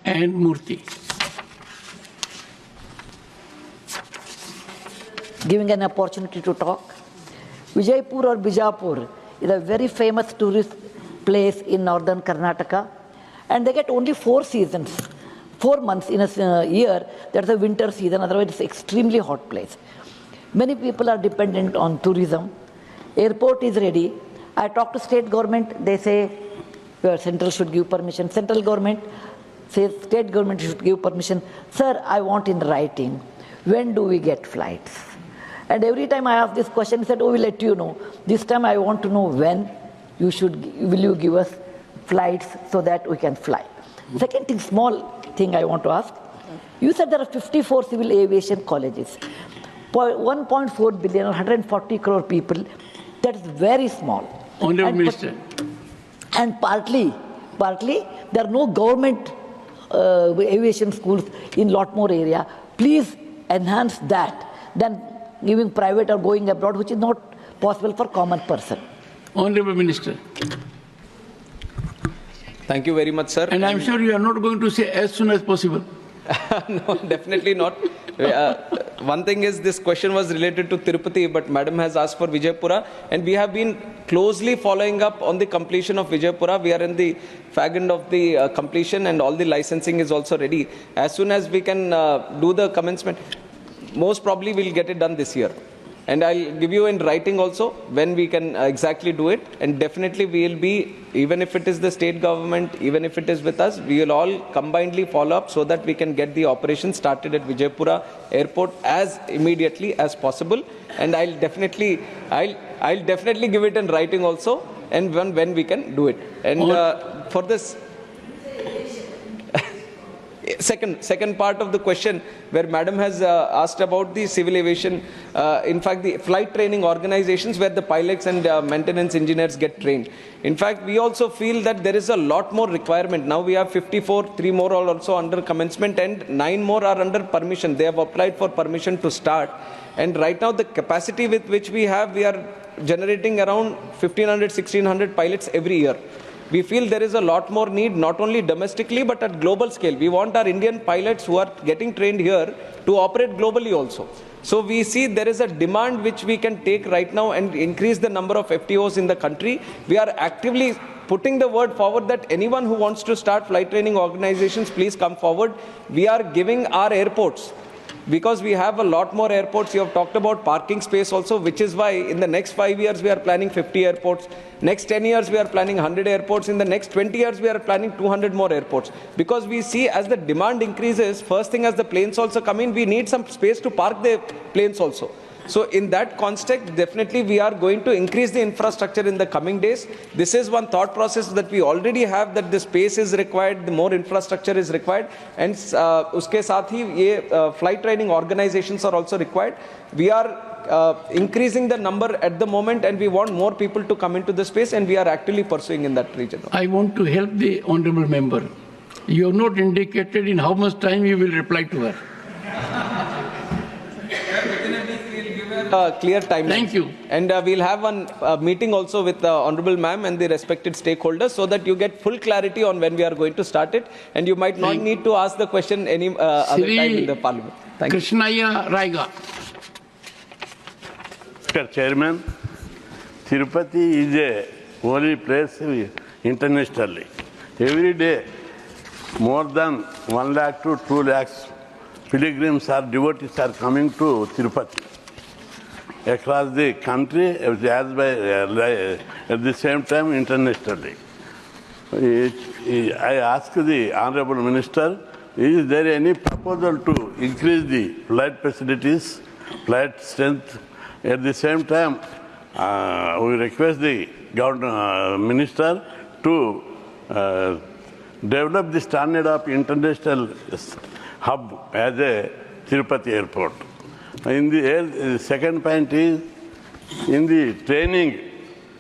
and Murty. Giving an opportunity to talk. Vijaypur or Bijapur is a very famous tourist place in northern Karnataka, and they get only 4 seasons, 4 months in a year. That's the winter season, otherwise it's an extremely hot place. Many people are dependent on tourism. Airport is ready. I talk to state government, they say central should give permission. Central government says state government should give permission. Sir, I want in writing, when do we get flights? And every time I ask this question, he said, oh, we'll let you know. This time I want to know when will you give us flights so that we can fly. Second thing, small thing I want to ask. You said there are 54 civil aviation colleges. 1.4 billion or 140 crore people, that's very small. Honorable Minister. And partly, there are no government aviation schools in lot more area. Please enhance that than giving private or going abroad, which is not possible for common person. Honorable Minister. Thank you very much, sir. And I'm sure you are not going to say as soon as possible. No, definitely not. One thing is, this question was related to Tirupati, but Madam has asked for Vijaypura, and we have been closely following up on the completion of Vijaypura. We are in the fag end of the completion, and all the licensing is also ready. As soon as we can do the commencement, most probably we'll get it done this year. And I'll give you in writing also when we can exactly do it. And definitely we will be, even if it is the state government, even if it is with us, we will all combinedly follow up so that we can get the operation started at Vijaypura Airport as immediately as possible. And I'll definitely give it in writing also, and when we can do it. And for this second part of the question, where Madam has asked about the civil aviation, in fact the flight training organizations where the pilots and maintenance engineers get trained. In fact, we also feel that there is a lot more requirement. Now we have 54, 3 more are also under commencement, and 9 more are under permission. They have applied for permission to start. And right now the capacity with which we are generating around 1500, 1600 pilots every year. We feel there is a lot more need, not only domestically, but at global scale. We want our Indian pilots who are getting trained here to operate globally also. So we see there is a demand which we can take right now and increase the number of FTOs in the country. We are actively putting the word forward that anyone who wants to start flight training organizations, please come forward. We are giving our airports, because we have a lot more airports. You have talked about parking space also, which is why in the next 5 years we are planning 50 airports. Next 10 years we are planning 100 airports. In the next 20 years we are planning 200 more airports. Because we see as the demand increases, first thing as the planes also come in, we need some space to park the planes also. So in that context, definitely we are going to increase the infrastructure in the coming days. This is one thought process that we already have, that the space is required, the more infrastructure is required, and uske saath hi ye flight training organizations are also required. We are increasing the number at the moment, and we want more people to come into the space, and we are actively pursuing in that region. I want to help the honorable member. You have not indicated in how much time you will reply to her. Clear timeline. Thank you. And we'll have one meeting also with the Honorable Ma'am and the respected stakeholders, so that you get full clarity on when we are going to start it, and you might not need to ask the question any other time in the Parliament. Thank you. Krishnaya Raiga. Mr. Chairman, Tirupati is a holy place internationally. Every day, more than 1 lakh to 2 lakhs pilgrims or devotees are coming to Tirupati across the country, at the same time internationally. I ask the Honorable Minister, is there any proposal to increase the flight facilities, flight strength? At the same time, we request the Minister to develop the standard of international hub as a Tirupati airport. In the second point is, in the training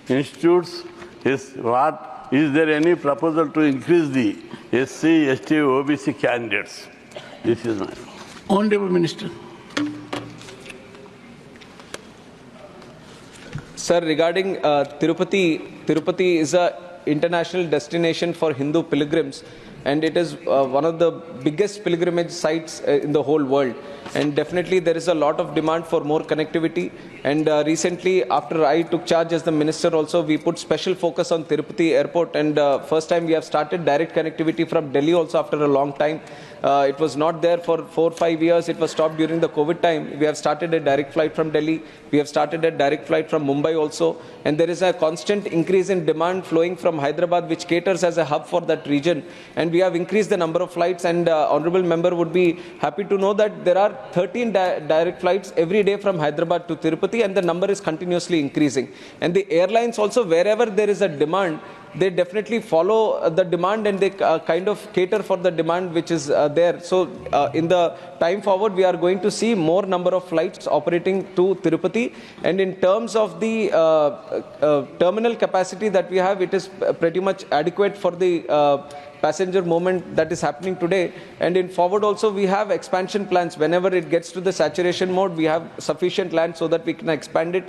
institutes, is there any proposal to increase the SC, ST, OBC candidates? This is my. Honorable Minister. Sir, regarding Tirupati is a international destination for Hindu pilgrims, and it is one of the biggest pilgrimage sites in the whole world. And definitely there is a lot of demand for more connectivity. And recently, after I took charge as the minister also, we put special focus on Tirupati airport, and first time we have started direct connectivity from Delhi also after a long time. It was not there for 4 or 5 years. It was stopped during the COVID time. We have started a direct flight from Delhi. We have started a direct flight from Mumbai also. And there is a constant increase in demand flowing from Hyderabad, which caters as a hub for that region. And we have increased the number of flights. And Honorable Member would be happy to know that there are 13 direct flights every day from Hyderabad to Tirupati, and the number is continuously increasing. And the airlines also, wherever there is a demand, they definitely follow the demand, and they kind of cater for the demand which is there. So in the time forward, we are going to see more number of flights operating to Tirupati. And in terms of the terminal capacity that we have, it is pretty much adequate for the passenger movement that is happening today. And in forward also, we have expansion plans. Whenever it gets to the saturation mode, we have sufficient land so that we can expand it.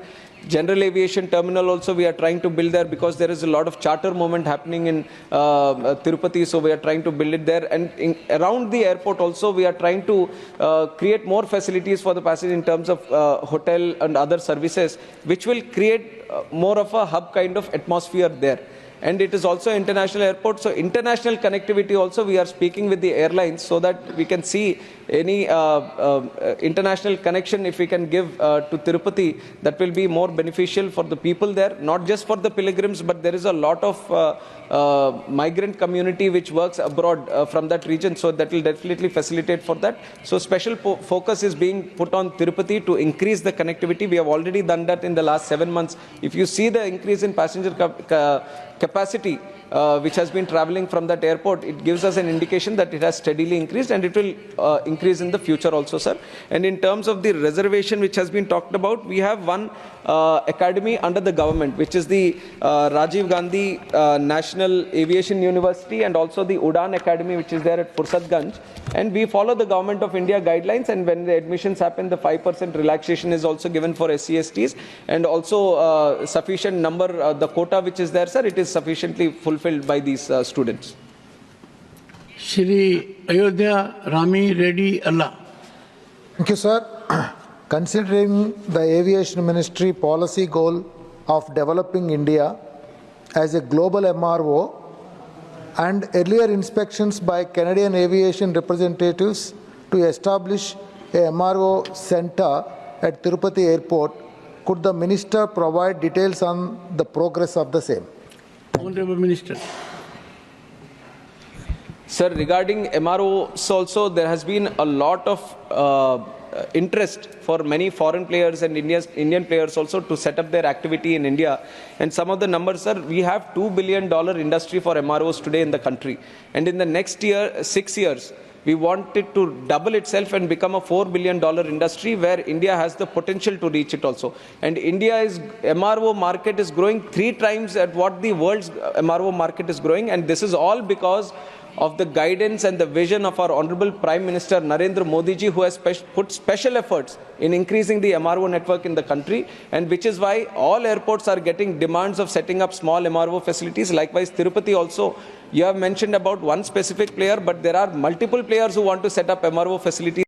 General aviation terminal also we are trying to build there, because there is a lot of charter movement happening in Tirupati, so we are trying to build it there. And around the airport also, we are trying to create more facilities for the passengers in terms of hotel and other services, which will create more of a hub kind of atmosphere there. And it is also an international airport, so international connectivity also we are speaking with the airlines so that we can see any international connection if we can give to Tirupati, that will be more beneficial for the people there, not just for the pilgrims, but there is a lot of migrant community which works abroad from that region, so that will definitely facilitate for that. So special focus is being put on Tirupati to increase the connectivity. We have already done that in the last 7 months. If you see the increase in passenger capacity which has been traveling from that airport, it gives us an indication that it has steadily increased, and it will increase in the future also, sir. And in terms of the reservation which has been talked about, we have one academy under the government, which is the Rajiv Gandhi National Aviation University, and also the Udan Academy, which is there at Fursatganj. And we follow the Government of India guidelines, and when the admissions happen, the 5% relaxation is also given for SCSTs, and also sufficient number, the quota which is there, sir, it is sufficiently fulfilled by these students. Shri Ayodhya Rami Reddy Allah. Thank you, sir. Considering the Aviation Ministry policy goal of developing India as a global MRO and earlier inspections by Canadian aviation representatives to establish a MRO center at Tirupati Airport, could the Minister provide details on the progress of the same? Honorable Minister. Sir, regarding MROs also, there has been a lot of interest for many foreign players and Indian players also to set up their activity in India. And some of the numbers, sir, we have $2 billion industry for MROs today in the country. And in the next 6 years, we want it to double itself and become a $4 billion industry, where India has the potential to reach it also. And India's MRO market is growing 3 times at what the world's MRO market is growing. And this is all because of the guidance and the vision of our Honorable Prime Minister Narendra Modi ji, who has put special efforts in increasing the MRO network in the country, and which is why all airports are getting demands of setting up small MRO facilities. Likewise, Tirupati also, you have mentioned about one specific player, but there are multiple players who want to set up MRO facilities.